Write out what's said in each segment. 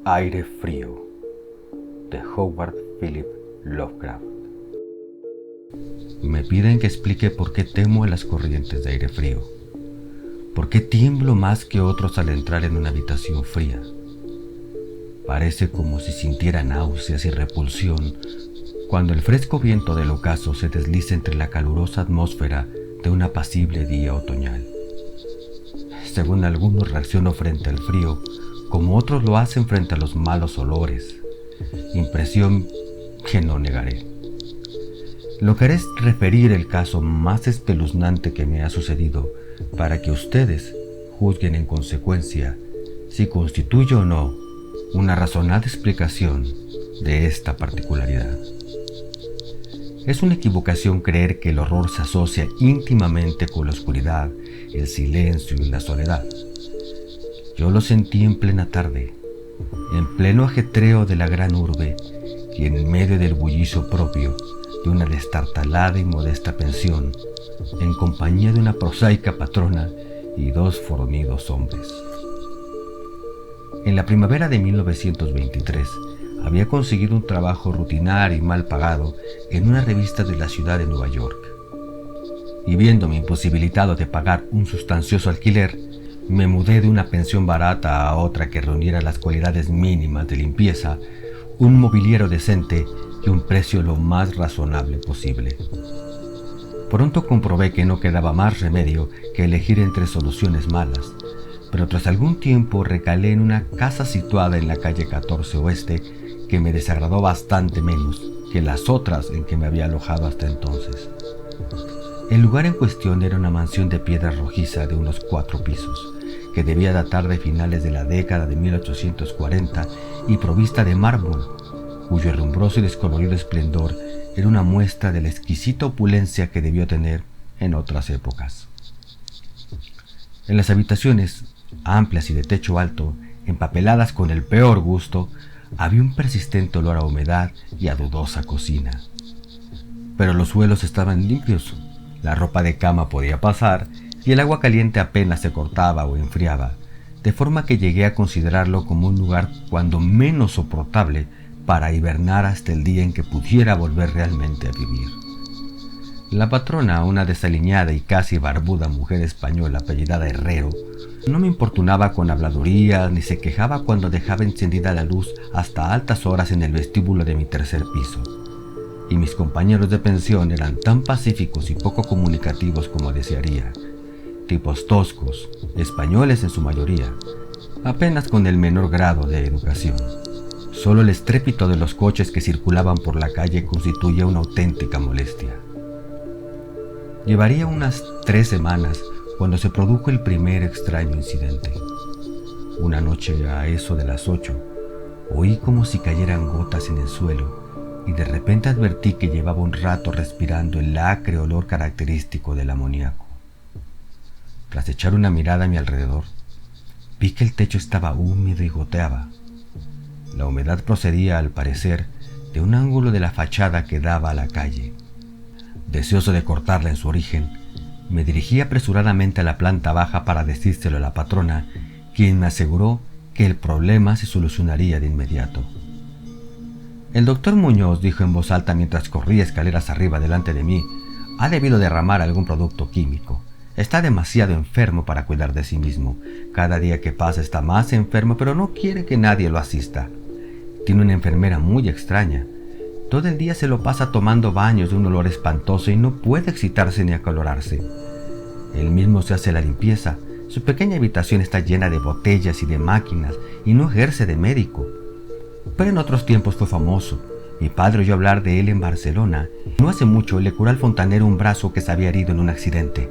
Aire frío, de Howard Philip Lovecraft. Me piden que explique por qué temo a las corrientes de aire frío, por qué tiemblo más que otros al entrar en una habitación fría. Parece como si sintiera náuseas y repulsión cuando el fresco viento del ocaso se desliza entre la calurosa atmósfera de un apacible día otoñal. Según algunos reacciono frente al frío, como otros lo hacen frente a los malos olores, impresión que no negaré. Lo que haré es referir el caso más espeluznante que me ha sucedido para que ustedes juzguen en consecuencia si constituye o no una razonada explicación de esta particularidad. Es una equivocación creer que el horror se asocia íntimamente con la oscuridad, el silencio y la soledad. Yo lo sentí en plena tarde, en pleno ajetreo de la gran urbe y en medio del bullicio propio de una destartalada y modesta pensión, en compañía de una prosaica patrona y dos fornidos hombres. En la primavera de 1923 había conseguido un trabajo rutinario y mal pagado en una revista de la ciudad de Nueva York. Y viéndome imposibilitado de pagar un sustancioso alquiler, me mudé de una pensión barata a otra que reuniera las cualidades mínimas de limpieza, un mobiliario decente y un precio lo más razonable posible. Pronto comprobé que no quedaba más remedio que elegir entre soluciones malas, pero tras algún tiempo recalé en una casa situada en la calle 14 Oeste que me desagradó bastante menos que las otras en que me había alojado hasta entonces. El lugar en cuestión era una mansión de piedra rojiza de unos 4 pisos, que debía datar de finales de la década de 1840 y provista de mármol, cuyo herrumbroso y descolorido esplendor era una muestra de la exquisita opulencia que debió tener en otras épocas. En las habitaciones, amplias y de techo alto, empapeladas con el peor gusto, había un persistente olor a humedad y a dudosa cocina. Pero los suelos estaban limpios, la ropa de cama podía pasar y el agua caliente apenas se cortaba o enfriaba, de forma que llegué a considerarlo como un lugar cuando menos soportable para hibernar hasta el día en que pudiera volver realmente a vivir. La patrona, una desaliñada y casi barbuda mujer española apellidada Herrero, no me importunaba con habladurías ni se quejaba cuando dejaba encendida la luz hasta altas horas en el vestíbulo de mi tercer piso. Y mis compañeros de pensión eran tan pacíficos y poco comunicativos como desearía. Tipos toscos, españoles en su mayoría, apenas con el menor grado de educación. Solo el estrépito de los coches que circulaban por la calle constituía una auténtica molestia. Llevaría unas 3 semanas cuando se produjo el primer extraño incidente. Una noche a eso de las 8, oí como si cayeran gotas en el suelo y de repente advertí que llevaba un rato respirando el acre olor característico del amoníaco. Tras echar una mirada a mi alrededor, vi que el techo estaba húmedo y goteaba. La humedad procedía, al parecer, de un ángulo de la fachada que daba a la calle. Deseoso de cortarla en su origen, me dirigí apresuradamente a la planta baja para decírselo a la patrona, quien me aseguró que el problema se solucionaría de inmediato. El doctor Muñoz, dijo en voz alta mientras corría escaleras arriba delante de mí, ha debido derramar algún producto químico. Está demasiado enfermo para cuidar de sí mismo. Cada día que pasa está más enfermo, pero no quiere que nadie lo asista. Tiene una enfermera muy extraña. Todo el día se lo pasa tomando baños de un olor espantoso y no puede excitarse ni acalorarse. Él mismo se hace la limpieza. Su pequeña habitación está llena de botellas y de máquinas y no ejerce de médico. Pero en otros tiempos fue famoso. Mi padre oyó hablar de él en Barcelona. No hace mucho le curó al fontanero un brazo que se había herido en un accidente.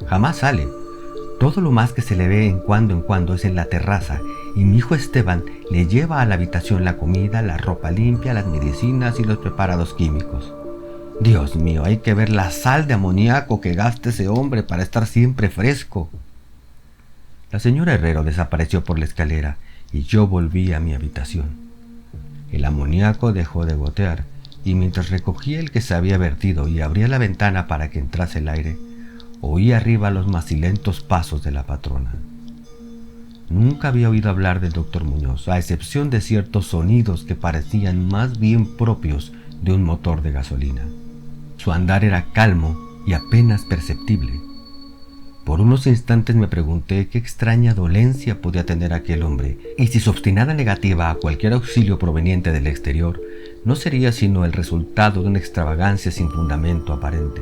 Jamás sale. Todo lo más que se le ve en cuando es en la terraza, y mi hijo Esteban le lleva a la habitación la comida, la ropa limpia, las medicinas y los preparados químicos. Dios mío, hay que ver la sal de amoníaco que gasta ese hombre para estar siempre fresco. La señora Herrero desapareció por la escalera y yo volví a mi habitación. El amoníaco dejó de gotear y mientras recogía el que se había vertido y abría la ventana para que entrase el aire, oí arriba los macilentos pasos de la patrona. Nunca había oído hablar del doctor Muñoz, a excepción de ciertos sonidos que parecían más bien propios de un motor de gasolina. Su andar era calmo y apenas perceptible. Por unos instantes me pregunté qué extraña dolencia podía tener aquel hombre, y si su obstinada negativa a cualquier auxilio proveniente del exterior no sería sino el resultado de una extravagancia sin fundamento aparente.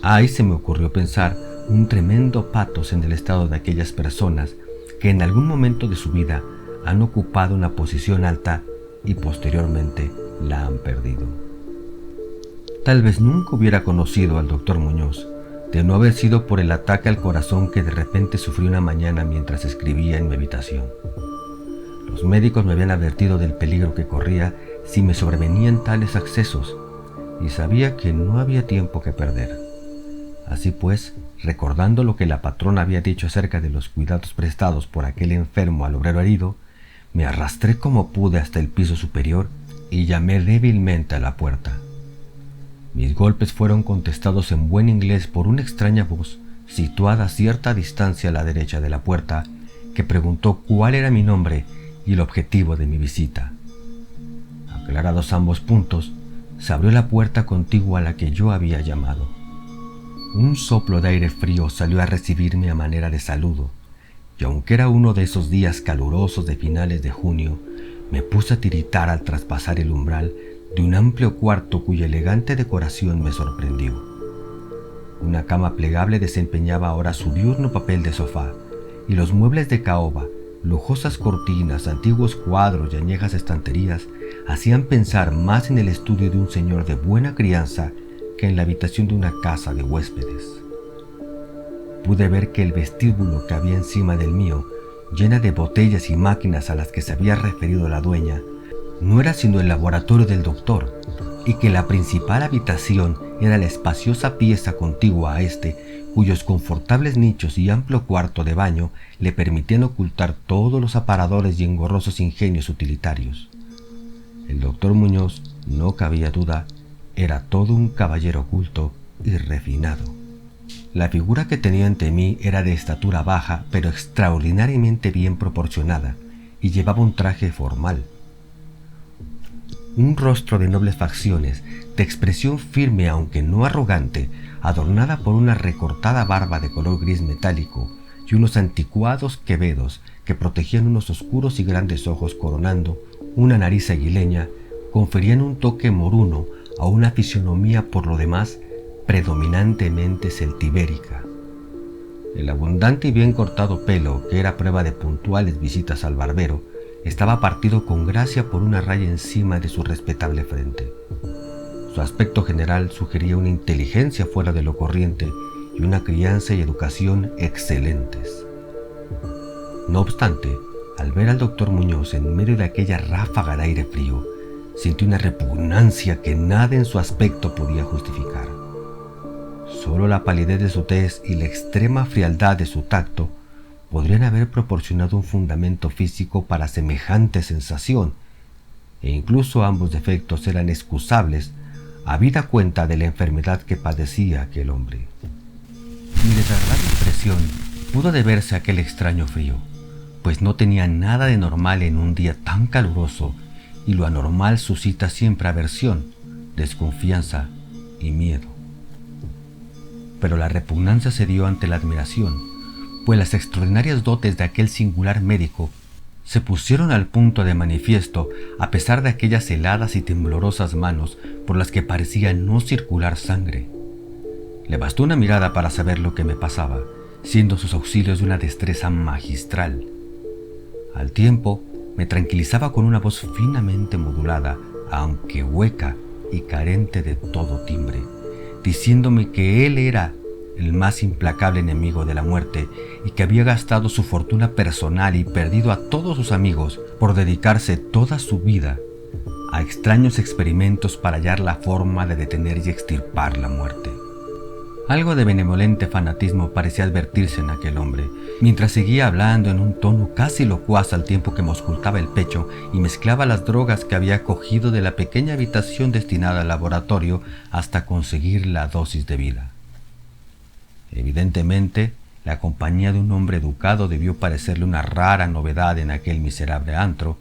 Ahí se me ocurrió pensar un tremendo patos en el estado de aquellas personas que en algún momento de su vida han ocupado una posición alta y posteriormente la han perdido. Tal vez nunca hubiera conocido al doctor Muñoz, de no haber sido por el ataque al corazón que de repente sufrí una mañana mientras escribía en mi habitación. Los médicos me habían advertido del peligro que corría si me sobrevenían tales accesos, y sabía que no había tiempo que perder. Así pues, recordando lo que la patrona había dicho acerca de los cuidados prestados por aquel enfermo al obrero herido, me arrastré como pude hasta el piso superior y llamé débilmente a la puerta. Mis golpes fueron contestados en buen inglés por una extraña voz situada a cierta distancia a la derecha de la puerta, que preguntó cuál era mi nombre y el objetivo de mi visita. Aclarados ambos puntos, se abrió la puerta contigua a la que yo había llamado. Un soplo de aire frío salió a recibirme a manera de saludo, y aunque era uno de esos días calurosos de finales de junio, me puse a tiritar al traspasar el umbral de un amplio cuarto cuya elegante decoración me sorprendió. Una cama plegable desempeñaba ahora su diurno papel de sofá, y los muebles de caoba, lujosas cortinas, antiguos cuadros y añejas estanterías hacían pensar más en el estudio de un señor de buena crianza que en la habitación de una casa de huéspedes. Pude ver que el vestíbulo que había encima del mío, llena de botellas y máquinas a las que se había referido la dueña, no era sino el laboratorio del doctor, y que la principal habitación era la espaciosa pieza contigua a este, cuyos confortables nichos y amplio cuarto de baño le permitían ocultar todos los aparadores y engorrosos ingenios utilitarios. El doctor Muñoz, no cabía duda, era todo un caballero culto y refinado. La figura que tenía ante mí era de estatura baja, pero extraordinariamente bien proporcionada, y llevaba un traje formal. Un rostro de nobles facciones, de expresión firme aunque no arrogante, adornada por una recortada barba de color gris metálico y unos anticuados quevedos que protegían unos oscuros y grandes ojos coronando una nariz aguileña, conferían un toque moruno a una fisonomía por lo demás predominantemente celtibérica. El abundante y bien cortado pelo, que era prueba de puntuales visitas al barbero, estaba partido con gracia por una raya encima de su respetable frente. Su aspecto general sugería una inteligencia fuera de lo corriente y una crianza y educación excelentes. No obstante, al ver al doctor Muñoz en medio de aquella ráfaga de aire frío, sentí una repugnancia que nada en su aspecto podía justificar. Solo la palidez de su tez y la extrema frialdad de su tacto podrían haber proporcionado un fundamento físico para semejante sensación, e incluso ambos defectos eran excusables habida cuenta de la enfermedad que padecía aquel hombre. Mi desagradable impresión pudo deberse a aquel extraño frío, pues no tenía nada de normal en un día tan caluroso, y lo anormal suscita siempre aversión, desconfianza y miedo. Pero la repugnancia se dio ante la admiración, pues las extraordinarias dotes de aquel singular médico se pusieron al punto de manifiesto a pesar de aquellas heladas y temblorosas manos por las que parecía no circular sangre. Le bastó una mirada para saber lo que me pasaba, siendo sus auxilios de una destreza magistral. Al tiempo, me tranquilizaba con una voz finamente modulada, aunque hueca y carente de todo timbre, diciéndome que él era el más implacable enemigo de la muerte y que había gastado su fortuna personal y perdido a todos sus amigos por dedicarse toda su vida a extraños experimentos para hallar la forma de detener y extirpar la muerte. Algo de benevolente fanatismo parecía advertirse en aquel hombre, mientras seguía hablando en un tono casi locuaz al tiempo que me auscultaba el pecho y mezclaba las drogas que había cogido de la pequeña habitación destinada al laboratorio hasta conseguir la dosis debida. Evidentemente, La compañía de un hombre educado debió parecerle una rara novedad en aquel miserable antro,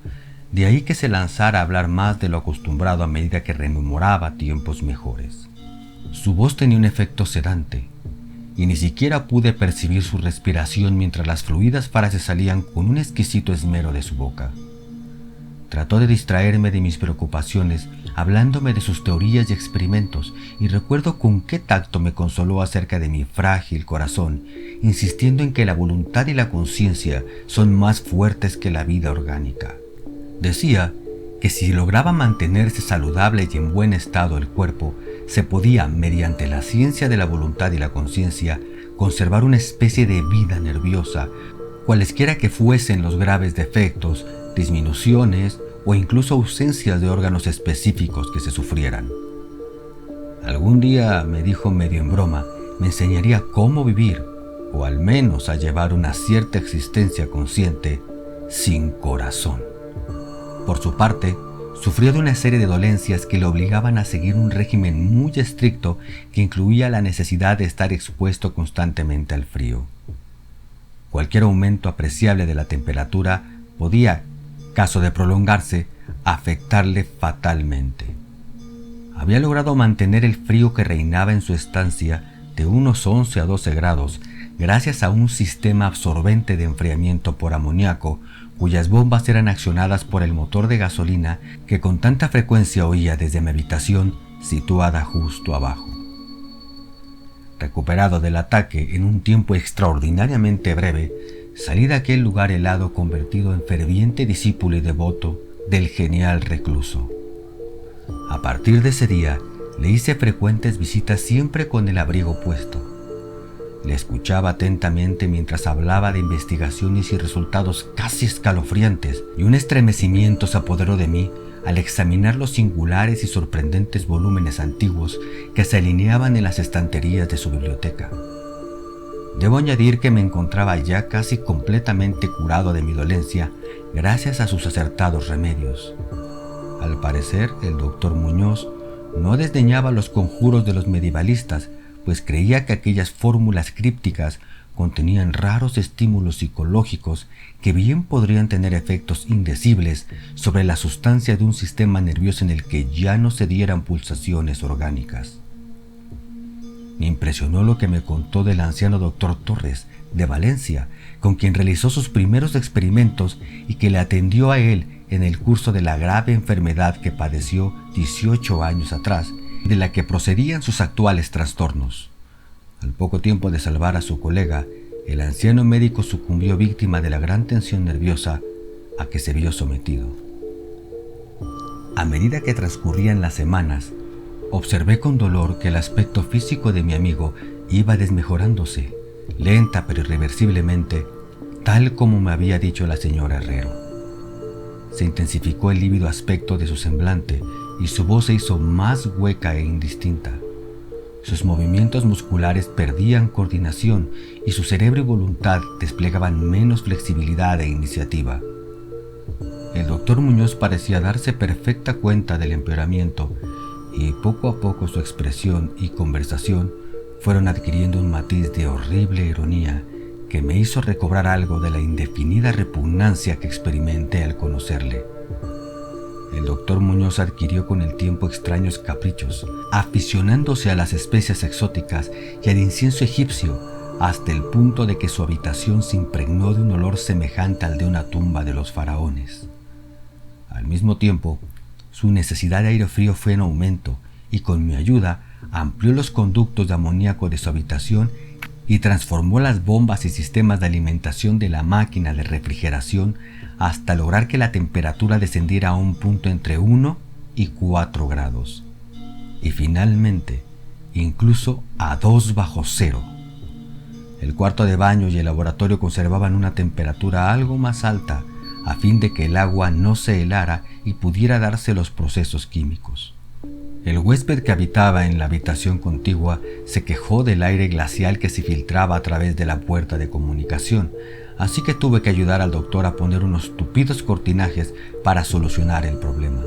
de ahí que se lanzara a hablar más de lo acostumbrado a medida que rememoraba tiempos mejores. Su voz tenía un efecto sedante, y ni siquiera pude percibir su respiración mientras las fluidas frases salían con un exquisito esmero de su boca. Trató de distraerme de mis preocupaciones hablándome de sus teorías y experimentos, y recuerdo con qué tacto me consoló acerca de mi frágil corazón, insistiendo en que la voluntad y la conciencia son más fuertes que la vida orgánica. Decía que si lograba mantenerse saludable y en buen estado el cuerpo, se podía, mediante la ciencia de la voluntad y la conciencia, conservar una especie de vida nerviosa, cualesquiera que fuesen los graves defectos, disminuciones o incluso ausencias de órganos específicos que se sufrieran. Algún día, me dijo medio en broma, me enseñaría cómo vivir, o al menos a llevar una cierta existencia consciente, sin corazón. Por su parte, sufrió de una serie de dolencias que le obligaban a seguir un régimen muy estricto que incluía la necesidad de estar expuesto constantemente al frío. Cualquier aumento apreciable de la temperatura podía, caso de prolongarse, afectarle fatalmente. Había logrado mantener el frío que reinaba en su estancia de unos 11 a 12 grados gracias a un sistema absorbente de enfriamiento por amoníaco, cuyas bombas eran accionadas por el motor de gasolina que con tanta frecuencia oía desde mi habitación situada justo abajo. Recuperado del ataque en un tiempo extraordinariamente breve, salí de aquel lugar helado convertido en ferviente discípulo y devoto del genial recluso. A partir de ese día, le hice frecuentes visitas siempre con el abrigo puesto. Le escuchaba atentamente mientras hablaba de investigaciones y resultados casi escalofriantes, y un estremecimiento se apoderó de mí al examinar los singulares y sorprendentes volúmenes antiguos que se alineaban en las estanterías de su biblioteca. Debo añadir que me encontraba ya casi completamente curado de mi dolencia gracias a sus acertados remedios. Al parecer, el doctor Muñoz no desdeñaba los conjuros de los medievalistas, pues creía que aquellas fórmulas crípticas contenían raros estímulos psicológicos que bien podrían tener efectos indecibles sobre la sustancia de un sistema nervioso en el que ya no se dieran pulsaciones orgánicas. Me impresionó lo que me contó del anciano doctor Torres, de Valencia, con quien realizó sus primeros experimentos y que le atendió a él en el curso de la grave enfermedad que padeció 18 años atrás y de la que procedían sus actuales trastornos. Al poco tiempo de salvar a su colega, el anciano médico sucumbió víctima de la gran tensión nerviosa a que se vio sometido. A medida que transcurrían las semanas, observé con dolor que el aspecto físico de mi amigo iba desmejorándose, lenta pero irreversiblemente, tal como me había dicho la señora Herrero. Se intensificó el lívido aspecto de su semblante y su voz se hizo más hueca e indistinta. Sus movimientos musculares perdían coordinación y su cerebro y voluntad desplegaban menos flexibilidad e iniciativa. El doctor Muñoz parecía darse perfecta cuenta del empeoramiento y poco a poco su expresión y conversación fueron adquiriendo un matiz de horrible ironía que me hizo recobrar algo de la indefinida repugnancia que experimenté al conocerle. El doctor Muñoz adquirió con el tiempo extraños caprichos, aficionándose a las especias exóticas y al incienso egipcio, hasta el punto de que su habitación se impregnó de un olor semejante al de una tumba de los faraones. Al mismo tiempo, su necesidad de aire frío fue en aumento y con mi ayuda amplió los conductos de amoníaco de su habitación y transformó las bombas y sistemas de alimentación de la máquina de refrigeración hasta lograr que la temperatura descendiera a un punto entre 1 y 4 grados. Y finalmente, incluso a 2 bajo cero. El cuarto de baño y el laboratorio conservaban una temperatura algo más alta a fin de que el agua no se helara y pudiera darse los procesos químicos. El huésped que habitaba en la habitación contigua se quejó del aire glacial que se filtraba a través de la puerta de comunicación, así que tuve que ayudar al doctor a poner unos tupidos cortinajes para solucionar el problema.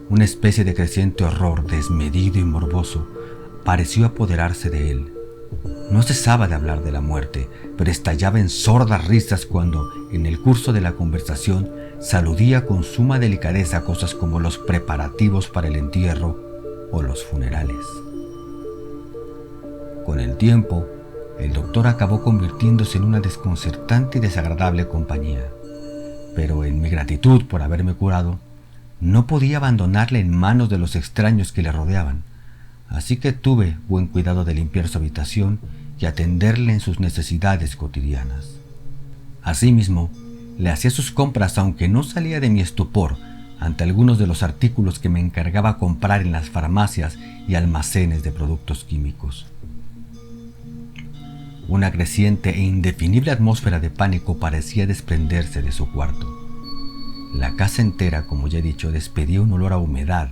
Una especie de creciente horror desmedido y morboso pareció apoderarse de él. No cesaba de hablar de la muerte, pero estallaba en sordas risas cuando, en el curso de la conversación, saludía con suma delicadeza cosas como los preparativos para el entierro o los funerales. Con el tiempo, el doctor acabó convirtiéndose en una desconcertante y desagradable compañía, pero en mi gratitud por haberme curado, no podía abandonarle en manos de los extraños que le rodeaban, así que tuve buen cuidado de limpiar su habitación y atenderle en sus necesidades cotidianas. Asimismo, le hacía sus compras aunque no salía de mi estupor ante algunos de los artículos que me encargaba comprar en las farmacias y almacenes de productos químicos. Una creciente e indefinible atmósfera de pánico parecía desprenderse de su cuarto. La casa entera, como ya he dicho, despedía un olor a humedad,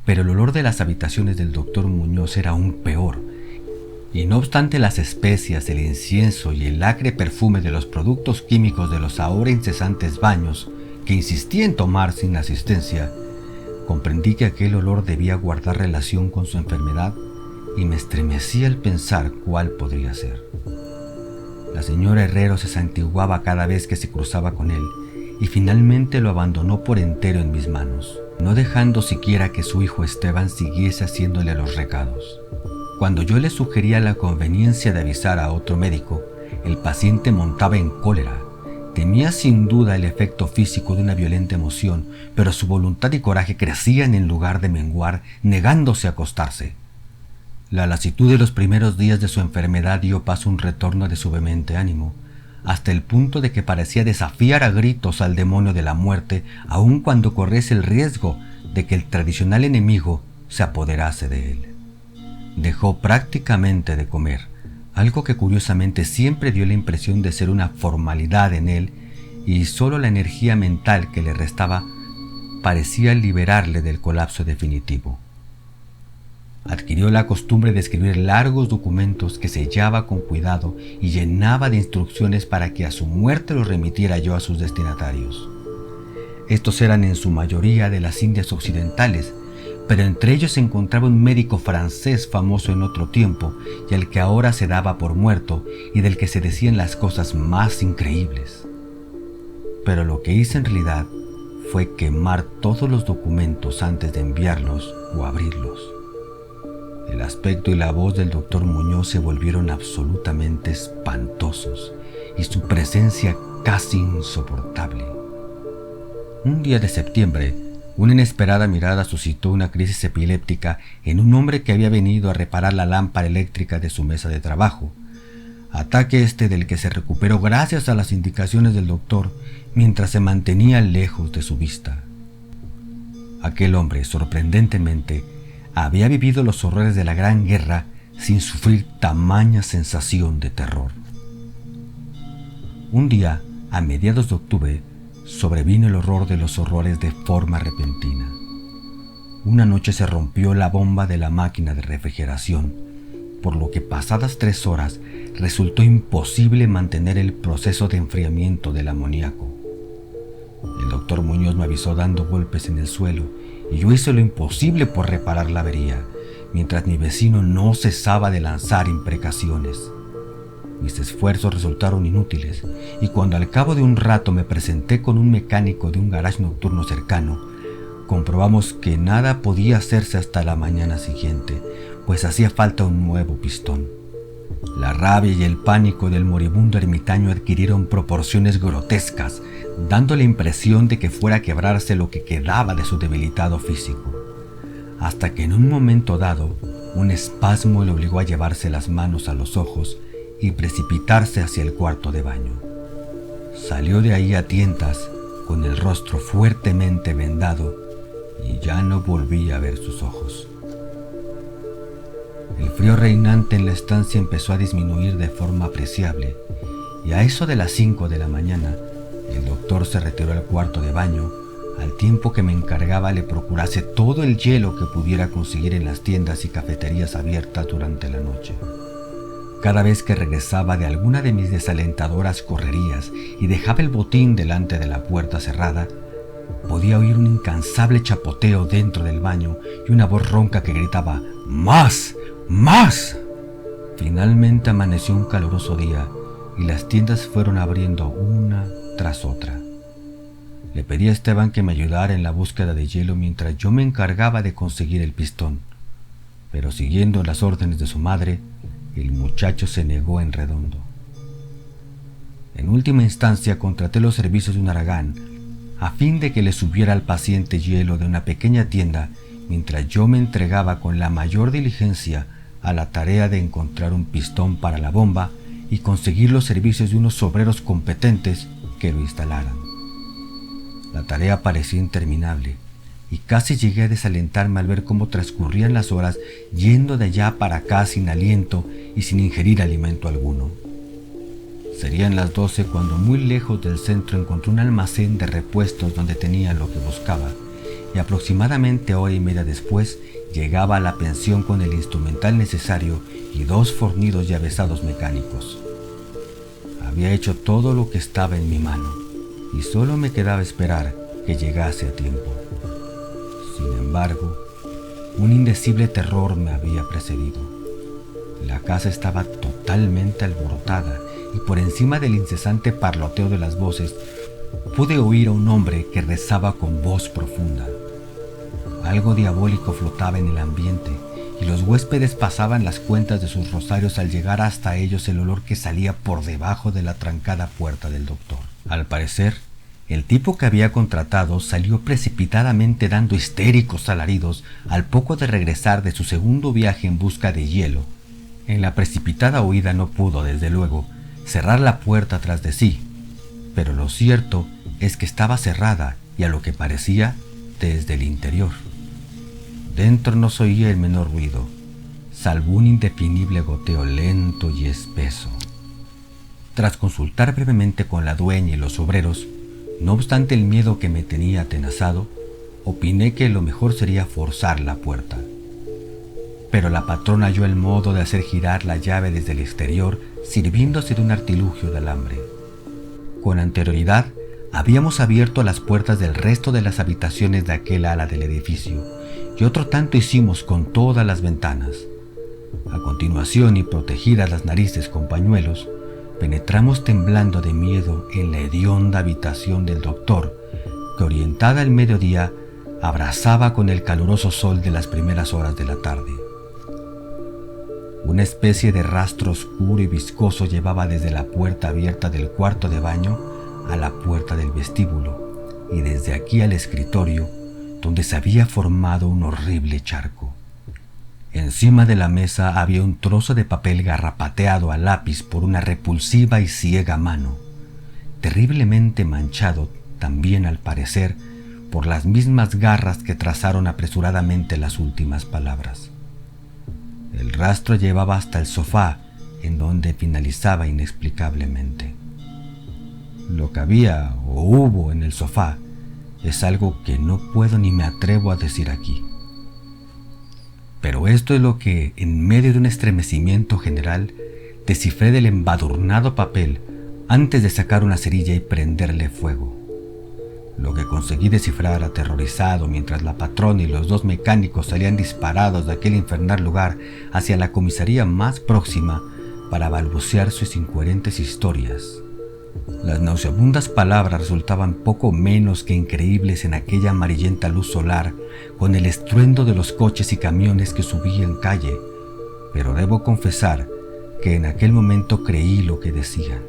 pero el olor de las habitaciones del doctor Muñoz era aún peor, y no obstante las especias, el incienso y el acre perfume de los productos químicos de los ahora incesantes baños que insistí en tomar sin asistencia, comprendí que aquel olor debía guardar relación con su enfermedad y me estremecí al pensar cuál podría ser. La señora Herrero se santiguaba cada vez que se cruzaba con él y finalmente lo abandonó por entero en mis manos, no dejando siquiera que su hijo Esteban siguiese haciéndole los recados. Cuando yo le sugería la conveniencia de avisar a otro médico, el paciente montaba en cólera. Temía sin duda el efecto físico de una violenta emoción, pero su voluntad y coraje crecían en lugar de menguar, negándose a acostarse. La lasitud de los primeros días de su enfermedad dio paso a un retorno de su vehemente ánimo, hasta el punto de que parecía desafiar a gritos al demonio de la muerte, aun cuando corriese el riesgo de que el tradicional enemigo se apoderase de él. Dejó prácticamente de comer, algo que curiosamente siempre dio la impresión de ser una formalidad en él, y solo la energía mental que le restaba parecía liberarle del colapso definitivo. Adquirió la costumbre de escribir largos documentos que sellaba con cuidado y llenaba de instrucciones para que a su muerte los remitiera yo a sus destinatarios. Estos eran en su mayoría de las Indias Occidentales, pero entre ellos se encontraba un médico francés famoso en otro tiempo y al que ahora se daba por muerto y del que se decían las cosas más increíbles. Pero lo que hice en realidad fue quemar todos los documentos antes de enviarlos o abrirlos. El aspecto y la voz del doctor Muñoz se volvieron absolutamente espantosos y su presencia casi insoportable. Un día de septiembre, una inesperada mirada suscitó una crisis epiléptica en un hombre que había venido a reparar la lámpara eléctrica de su mesa de trabajo. Ataque del que se recuperó gracias a las indicaciones del doctor mientras se mantenía lejos de su vista. Aquel hombre, sorprendentemente, había vivido los horrores de la Gran Guerra sin sufrir tamaña sensación de terror. Un día, a mediados de octubre, sobrevino el horror de los horrores de forma repentina. Una noche se rompió la bomba de la máquina de refrigeración, por lo que pasadas 3 horas resultó imposible mantener el proceso de enfriamiento del amoníaco. El doctor Muñoz me avisó dando golpes en el suelo y yo hice lo imposible por reparar la avería, mientras mi vecino no cesaba de lanzar imprecaciones. Mis esfuerzos resultaron inútiles y cuando al cabo de un rato me presenté con un mecánico de un garage nocturno cercano, comprobamos que nada podía hacerse hasta la mañana siguiente, pues hacía falta un nuevo pistón. La rabia y el pánico del moribundo ermitaño adquirieron proporciones grotescas, dando la impresión de que fuera a quebrarse lo que quedaba de su debilitado físico, hasta que en un momento dado un espasmo le obligó a llevarse las manos a los ojos y precipitarse hacia el cuarto de baño. Salió de ahí a tientas, con el rostro fuertemente vendado, y ya no volví a ver sus ojos. El frío reinante en la estancia empezó a disminuir de forma apreciable, y a eso de las 5 de la mañana, el doctor se retiró al cuarto de baño, al tiempo que me encargaba le procurase todo el hielo que pudiera conseguir en las tiendas y cafeterías abiertas durante la noche. Cada vez que regresaba de alguna de mis desalentadoras correrías y dejaba el botín delante de la puerta cerrada, podía oír un incansable chapoteo dentro del baño y una voz ronca que gritaba: ¡Más! ¡Más! Finalmente amaneció un caluroso día y las tiendas fueron abriendo una tras otra. Le pedí a Esteban que me ayudara en la búsqueda de hielo mientras yo me encargaba de conseguir el pistón, pero siguiendo las órdenes de su madre, el muchacho se negó en redondo. En última instancia contraté los servicios de un haragán a fin de que le subiera al paciente hielo de una pequeña tienda mientras yo me entregaba con la mayor diligencia a la tarea de encontrar un pistón para la bomba y conseguir los servicios de unos obreros competentes que lo instalaran. La tarea parecía interminable y casi llegué a desalentarme al ver cómo transcurrían las horas yendo de allá para acá sin aliento y sin ingerir alimento alguno. Serían las 12 cuando muy lejos del centro encontré un almacén de repuestos donde tenía lo que buscaba, y aproximadamente hora y media después llegaba a la pensión con el instrumental necesario y 2 fornidos y avesados mecánicos. Había hecho todo lo que estaba en mi mano y solo me quedaba esperar que llegase a tiempo. Sin embargo, un indecible terror me había precedido. La casa estaba totalmente alborotada y por encima del incesante parloteo de las voces pude oír a un hombre que rezaba con voz profunda. Algo diabólico flotaba en el ambiente y los huéspedes pasaban las cuentas de sus rosarios al llegar hasta ellos el olor que salía por debajo de la trancada puerta del doctor. Al parecer, el tipo que había contratado salió precipitadamente dando histéricos alaridos al poco de regresar de su segundo viaje en busca de hielo. En la precipitada huida no pudo, desde luego, cerrar la puerta tras de sí, pero lo cierto es que estaba cerrada y a lo que parecía desde el interior. Dentro no se oía el menor ruido, salvo un indefinible goteo lento y espeso. Tras consultar brevemente con la dueña y los obreros, no obstante el miedo que me tenía atenazado, opiné que lo mejor sería forzar la puerta. Pero la patrona halló el modo de hacer girar la llave desde el exterior sirviéndose de un artilugio de alambre. Con anterioridad, habíamos abierto las puertas del resto de las habitaciones de aquel ala del edificio, y otro tanto hicimos con todas las ventanas. A continuación, y protegidas las narices con pañuelos, penetramos temblando de miedo en la hedionda habitación del doctor, que orientada al mediodía, abrasaba con el caluroso sol de las primeras horas de la tarde. Una especie de rastro oscuro y viscoso llevaba desde la puerta abierta del cuarto de baño a la puerta del vestíbulo y desde aquí al escritorio, donde se había formado un horrible charco. Encima de la mesa había un trozo de papel garrapateado a lápiz por una repulsiva y ciega mano, terriblemente manchado también al parecer por las mismas garras que trazaron apresuradamente las últimas palabras. El rastro llevaba hasta el sofá, en donde finalizaba inexplicablemente. Lo que había o hubo en el sofá es algo que no puedo ni me atrevo a decir aquí. Pero esto es lo que, en medio de un estremecimiento general, descifré del embadurnado papel antes de sacar una cerilla y prenderle fuego. Lo que conseguí descifrar aterrorizado mientras la patrona y los 2 mecánicos salían disparados de aquel infernal lugar hacia la comisaría más próxima para balbucear sus incoherentes historias. Las nauseabundas palabras resultaban poco menos que increíbles en aquella amarillenta luz solar con el estruendo de los coches y camiones que subían calle, pero debo confesar que en aquel momento creí lo que decían.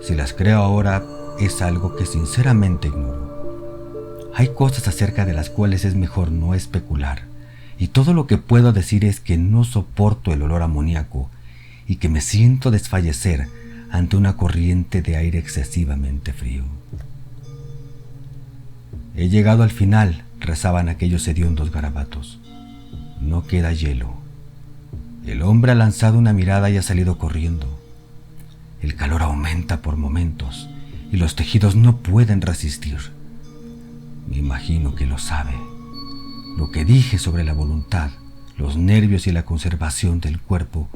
Si las creo ahora, es algo que sinceramente ignoro. Hay cosas acerca de las cuales es mejor no especular, y todo lo que puedo decir es que no soporto el olor amoníaco y que me siento desfallecer ante una corriente de aire excesivamente frío. He llegado al final, rezaban aquellos hediondos garabatos. No queda hielo. El hombre ha lanzado una mirada y ha salido corriendo. El calor aumenta por momentos y los tejidos no pueden resistir. Me imagino que lo sabe. Lo que dije sobre la voluntad, los nervios y la conservación del cuerpo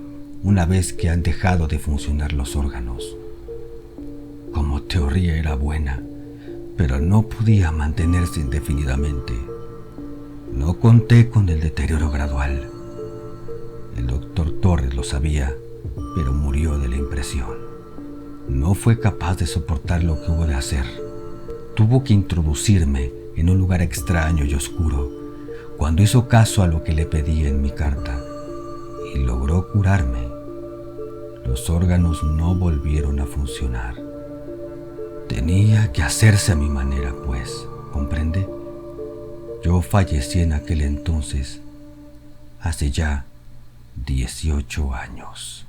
una vez que han dejado de funcionar los órganos. Como teoría era buena, pero no podía mantenerse indefinidamente. No conté con el deterioro gradual. El doctor Torres lo sabía, pero murió de la impresión. No fue capaz de soportar lo que hubo de hacer. Tuvo que introducirme en un lugar extraño y oscuro, cuando hizo caso a lo que le pedí en mi carta, y logró curarme. Los órganos no volvieron a funcionar. Tenía que hacerse a mi manera, pues, ¿comprende? Yo fallecí en aquel entonces, hace ya 18 años.